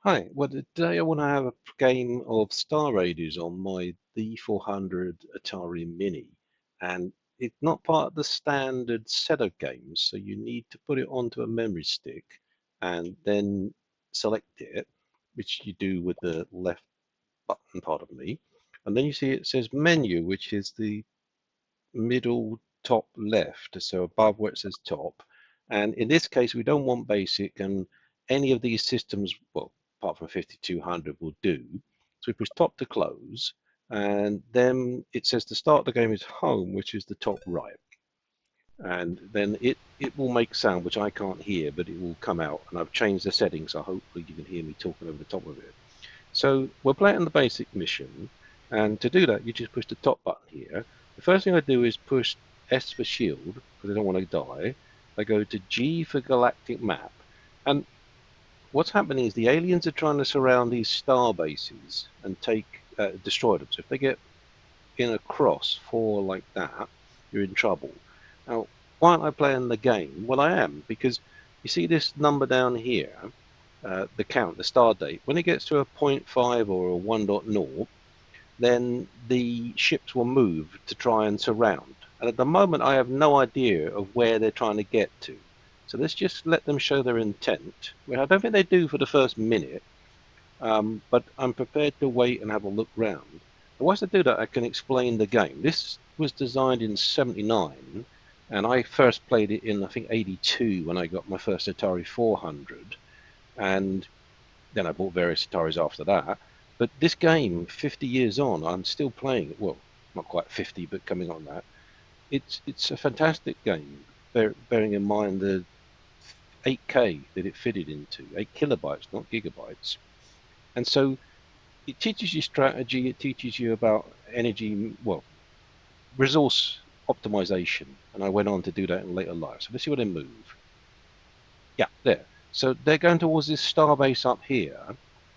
Hi, well, today I want to have a game of Star Raiders on my THE400 Atari Mini, and it's not part of the standard set of games, so you need to put it onto a memory stick and then select it, which you do with the left button, pardon me, and then you see it says menu, which is the middle top left, so above where it says top. And in this case, we don't want basic, and any of these systems, well, apart from 5200, will do. So we push top to close, and then it says to start the game is home, which is the top right. And then it will make sound, which I can't hear, but it will come out. And I've changed the settings, so hopefully you can hear me talking over the top of it. So we're playing the basic mission, and to do that, you just push the top button here. The first thing I do is push S for shield, because I don't want to die. I go to G for galactic map, and what's happening is the aliens are trying to surround these star bases and destroy them. So if they get in a cross four like that, you're in trouble. Now, why aren't I playing the game? Well, I am, because you see this number down here, the count, the star date. When it gets to a 0.5 or a 1.0, then the ships will move to try and surround. And at the moment, I have no idea of where they're trying to get to. So let's just let them show their intent. Well, I don't think they do for the first minute, but I'm prepared to wait and have a look round. And once I do that, I can explain the game. This was designed in '79, and I first played it in, I think, '82 when I got my first Atari 400. And then I bought various Ataris after that. But this game, 50 years on, I'm still playing it. Well, not quite 50, but coming on that. It's a fantastic game, bearing in mind the 8K that it fitted into, 8 kilobytes, not gigabytes. And so it teaches you strategy, it teaches you about energy, well, resource optimization. And I went on to do that in later life. So let's see where they move. Yeah, there. So they're going towards this starbase up here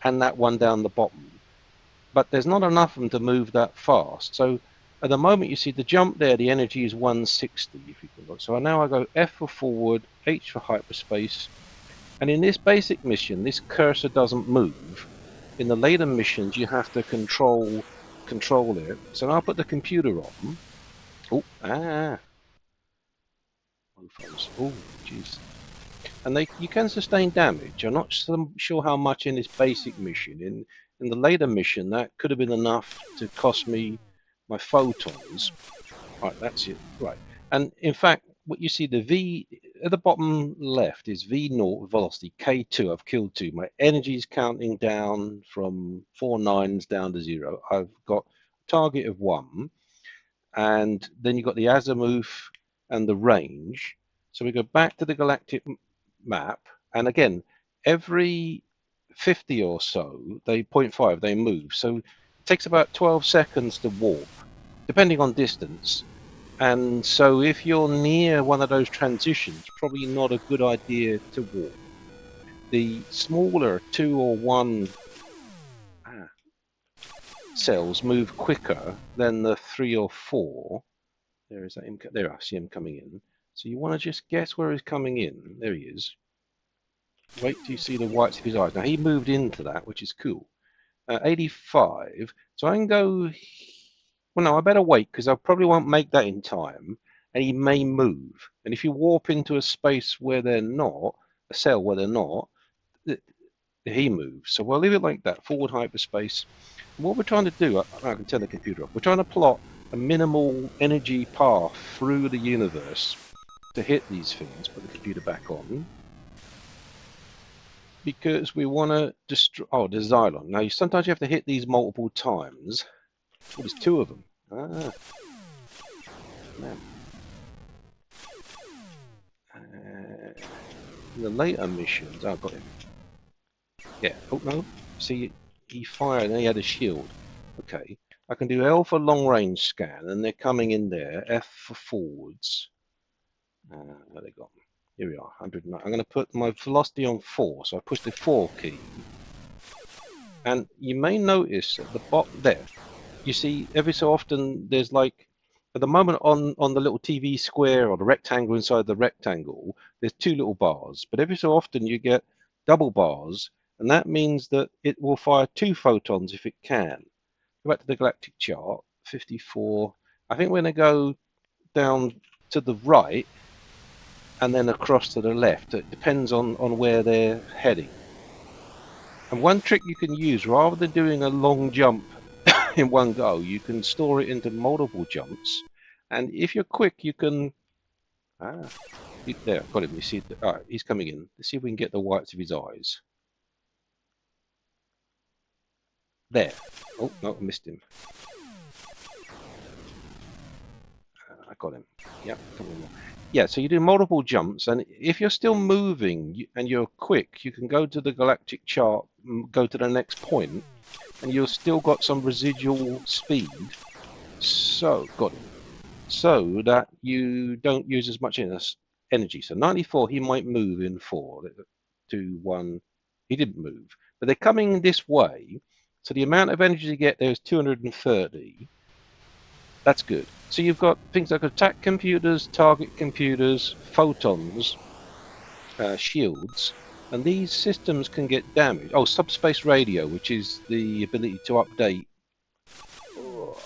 and that one down the bottom. But there's not enough of them to move that fast. So at the moment, you see the jump there, the energy is 160, if you can look. So now I go F for forward, H for hyperspace. And in this basic mission, this cursor doesn't move. In the later missions, you have to control it. So now I'll put the computer on. Oh, oh, jeez. And you can sustain damage. I'm not sure how much in this basic mission. In the later mission, that could have been enough to cost me my photons. Right, that's it. Right, and in fact, what you see the V at the bottom left is V0 velocity K2. I've killed two. My energy is counting down from 4 9s down to 0. I've got a target of 1, and then you've got the azimuth and the range. So we go back to the galactic map, and again, every 50 or so, they 0.5, they move. So it takes about 12 seconds to warp, depending on distance. And so if you're near one of those transitions, probably not a good idea to warp. The smaller 2 or 1 cells move quicker than the 3 or 4. There is that him. There, I see him coming in. So you want to just guess where he's coming in. There he is. Wait till you see the whites of his eyes. Now he moved into that, which is cool. 85. So I can go. Well, no, I better wait because I probably won't make that in time, and he may move. And if you warp into a space where they're not, a cell where they're not, he moves. So we'll leave it like that. Forward hyperspace. And what we're trying to do, I can turn the computer off. We're trying to plot a minimal energy path through the universe to hit these things. Put the computer back on. Because we want to destroy. Oh, there's Xylon. Now, sometimes you have to hit these multiple times. Oh, there's 2 of them. Ah, man. In the later missions, I've got him. Yeah. Oh no. See, he fired and he had a shield. Okay. I can do L for long range scan, and they're coming in there. F for forwards. Where they got me? Here we are. 109. I'm going to put my velocity on 4, so I push the 4 key. And you may notice at the bottom there, you see every so often there's like, at the moment on the little TV square or the rectangle inside the rectangle, there's 2 little bars. But every so often you get double bars, And that means that it will fire 2 photons if it can. Go back to the galactic chart, 54. I think we're going to go down to the right and then across to the left. It depends on where they're heading. And one trick you can use, rather than doing a long jump in one go, you can store it into multiple jumps. And if you're quick, you can... there, got him. You see, all right, he's coming in. Let's see if we can get the whites of his eyes. There. Oh, no, I missed him. I got him. Yep, come on. Yeah, so you do multiple jumps, and if you're still moving and you're quick, you can go to the galactic chart, go to the next point, and you've still got some residual speed. So, got him. So that you don't use as much energy. So 94, he might move in 4, 2, 1. He didn't move, but they're coming this way. So the amount of energy you get there is 230. That's good. So you've got things like attack computers, target computers, photons, shields, and these systems can get damaged. Oh, subspace radio, which is the ability to update. Oh,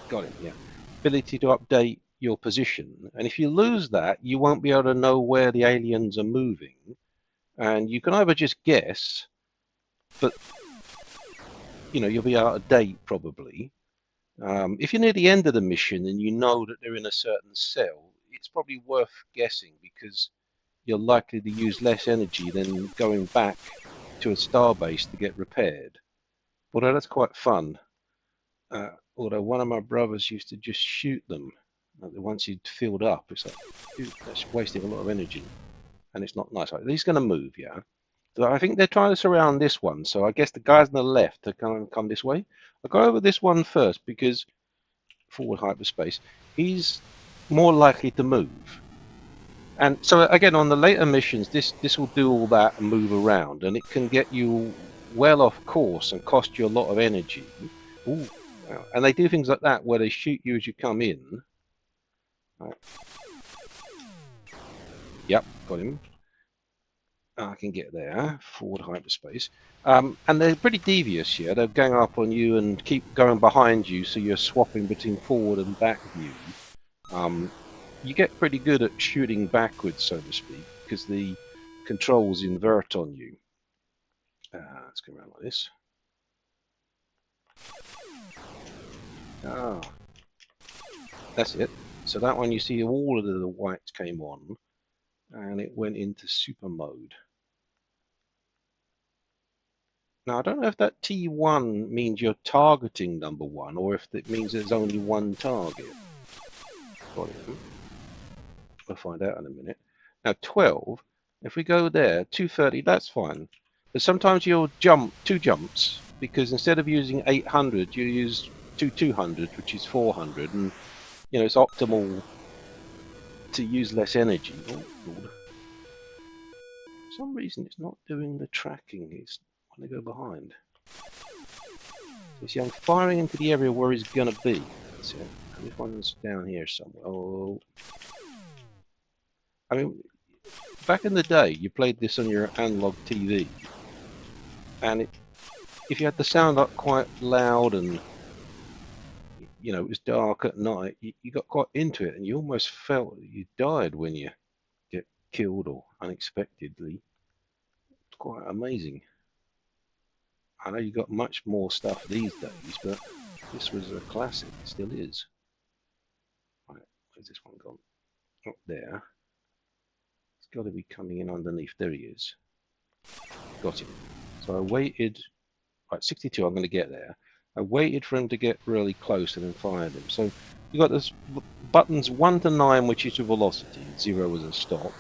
got it, yeah. Ability to update your position. And if you lose that, you won't be able to know where the aliens are moving. And you can either just guess, but you'll be out of date probably. If you're near the end of the mission and you know that they're in a certain cell, it's probably worth guessing because you're likely to use less energy than going back to a starbase to get repaired. Although that's quite fun. Although one of my brothers used to just shoot them once he'd filled up. It's like, dude, that's wasting a lot of energy. And it's not nice. He's going to move, yeah. So I think they're trying to surround this one. So I guess the guys on the left are going to come this way. I'll go over this one first because forward hyperspace, he's more likely to move. And so again, on the later missions, this will do all that and move around, and it can get you well off course and cost you a lot of energy. Ooh. And they do things like that where they shoot you as you come in. Right. Yep, got him. I can get there, forward hyperspace. And they're pretty devious here. They're going up on you and keep going behind you, so you're swapping between forward and back view. You get pretty good at shooting backwards, so to speak, because the controls invert on you. Let's go around like this. That's it. So that one, you see all of the whites came on, and it went into super mode. Now, I don't know if that T1 means you're targeting number 1, or if it means there's only one target. Got it. We'll find out in a minute. Now, 12, if we go there, 230, that's fine. But sometimes you'll jump 2 jumps, because instead of using 800, you use 200, which is 400, and it's optimal to use less energy. Oh, Lord. For some reason, it's not doing the tracking. It's when they go behind. So see, I'm firing into the area where he's going to be. That's it. And this one's down here somewhere. Oh. I mean, back in the day, you played this on your analog TV, and if you had the sound up quite loud and it was dark at night, you got quite into it, and you almost felt that you died when you get killed or unexpectedly. It's quite amazing. I know you got much more stuff these days, but this was a classic. It still is. Right, where's this one gone? Up there. It's got to be coming in underneath. There he is. Got him. So I waited. Right, 62. I'm going to get there. I waited for him to get really close and then fired him. So you got this buttons 1 to 9, which is your velocity. 0 was a stop.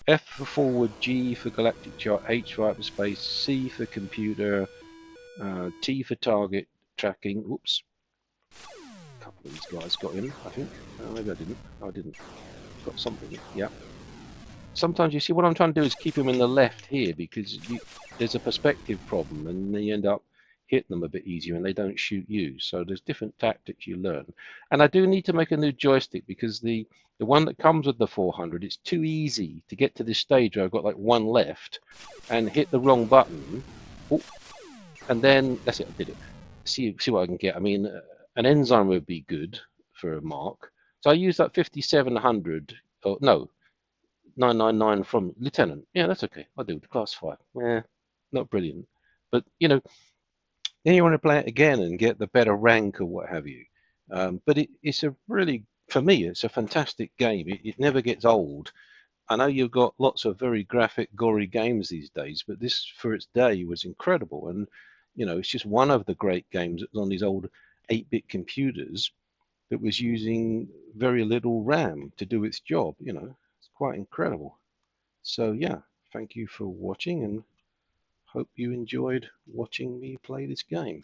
F for forward, G for galactic chart, H for hyperspace, C for computer, T for target tracking. Whoops. A couple of these guys got him, I think. Maybe I didn't. No, I didn't. Got something. Yeah. Sometimes you see what I'm trying to do is keep him in the left here because there's a perspective problem and then you end up hitting them a bit easier and they don't shoot you. So there's different tactics you learn. And I do need to make a new joystick because the one that comes with the 400, it's too easy to get to this stage where I've got like 1 left and hit the wrong button Oh, and then that's it. I did it. See what I can get. I mean, an enzyme would be good for a mark. So I use that 5700. Oh no, 999 from lieutenant. Yeah, that's okay. I'll do the class 5. Yeah, not brilliant, but then you want to play it again and get the better rank or what have you. But it's a really, for me, it's a fantastic game. It never gets old. I know you've got lots of very graphic, gory games these days, but this, for its day, was incredible. And, it's just one of the great games that was on these old 8-bit computers that was using very little RAM to do its job. It's quite incredible. So, yeah, thank you for watching and hope you enjoyed watching me play this game.